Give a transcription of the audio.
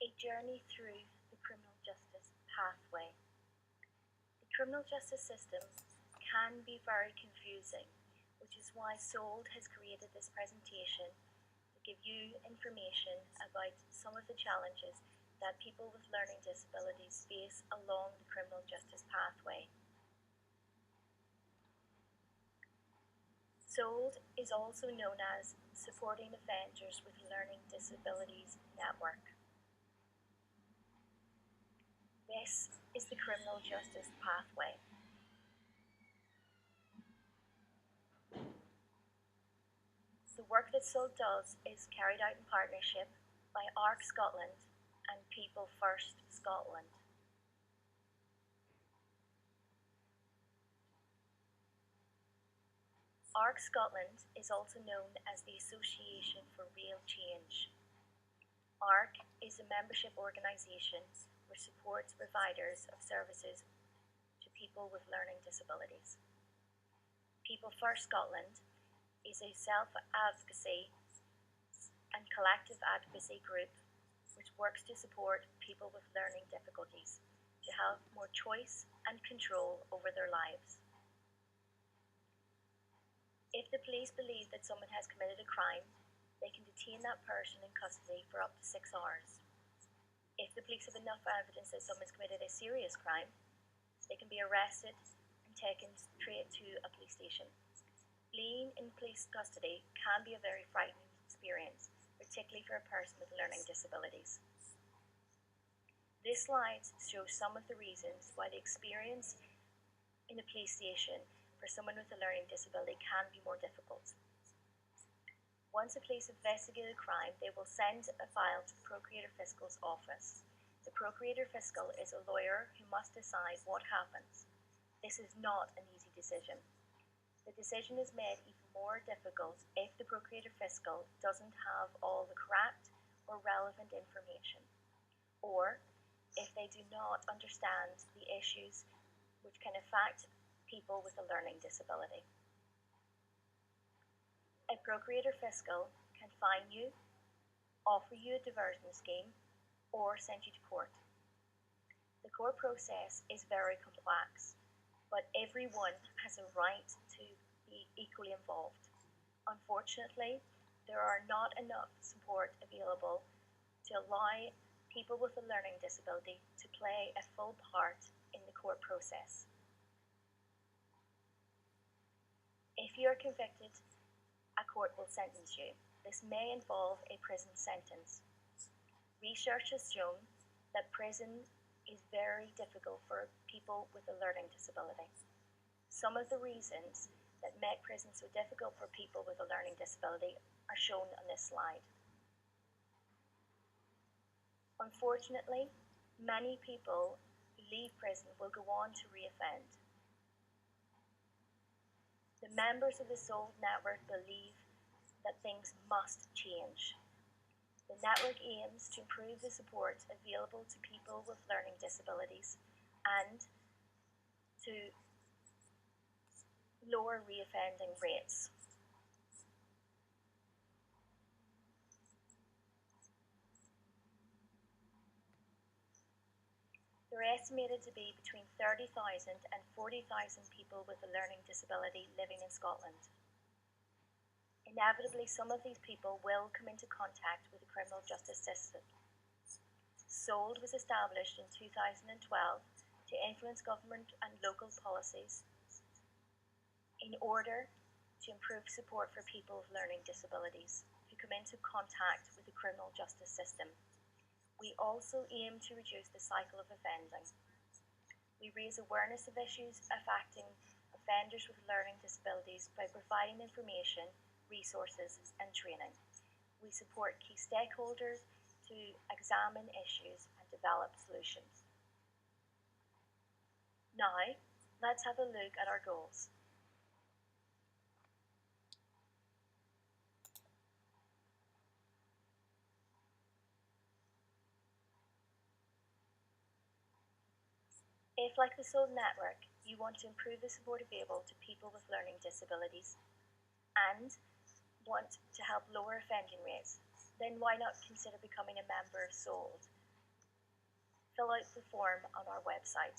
A journey through the criminal justice pathway. The criminal justice system can be very confusing, which is why SOLD has created this presentation to give you information about some of the challenges that people with learning disabilities face along the criminal justice pathway. SOLD is also known as Supporting Offenders with Learning Disabilities Network. This is the criminal justice pathway. The work that SOLD does is carried out in partnership by ARC Scotland and People First Scotland. ARC Scotland is also known as the Association for Real Change. ARC is a membership organisation which supports providers of services to people with learning disabilities. People First Scotland is a self-advocacy and collective advocacy group which works to support people with learning difficulties to have more choice and control over their lives. If the police believe that someone has committed a crime, they can detain that person in custody for up to 6 hours. If the police have enough evidence that someone's committed a serious crime, they can be arrested and taken straight to a police station. Being in police custody can be a very frightening experience, particularly for a person with learning disabilities. This slide shows some of the reasons why the experience in a police station for someone with a learning disability can be more difficult. Once the police investigate a crime, they will send a file to the Procurator Fiscal's office. The Procurator Fiscal is a lawyer who must decide what happens. This is not an easy decision. The decision is made even more difficult if the Procurator Fiscal doesn't have all the correct or relevant information, or if they do not understand the issues which can affect people with a learning disability. A Procurator Fiscal can fine you, offer you a diversion scheme, or send you to court. The court process is very complex, but everyone has a right to be equally involved. Unfortunately, there are not enough support available to allow people with a learning disability to play a full part in the court process. If you are convicted, a court will sentence you. This may involve a prison sentence. Research has shown that prison is very difficult for people with a learning disability. Some of the reasons that make prison so difficult for people with a learning disability are shown on this slide. Unfortunately, many people who leave prison will go on to reoffend. The members of the SOLD network believe that things must change. The network aims to improve the support available to people with learning disabilities and to lower reoffending rates. There are estimated to be between 30,000 and 40,000 people with a learning disability living in Scotland. Inevitably, some of these people will come into contact with the criminal justice system. SOLD was established in 2012 to influence government and local policies in order to improve support for people with learning disabilities who come into contact with the criminal justice system. We also aim to reduce the cycle of offending. We raise awareness of issues affecting offenders with learning disabilities by providing information, resources and training. We support key stakeholders to examine issues and develop solutions. Now, let's have a look at our goals. If, like the SOLD network, you want to improve the support available to people with learning disabilities and want to help lower offending rates, then why not consider becoming a member of SOLD? fill out the form on our website.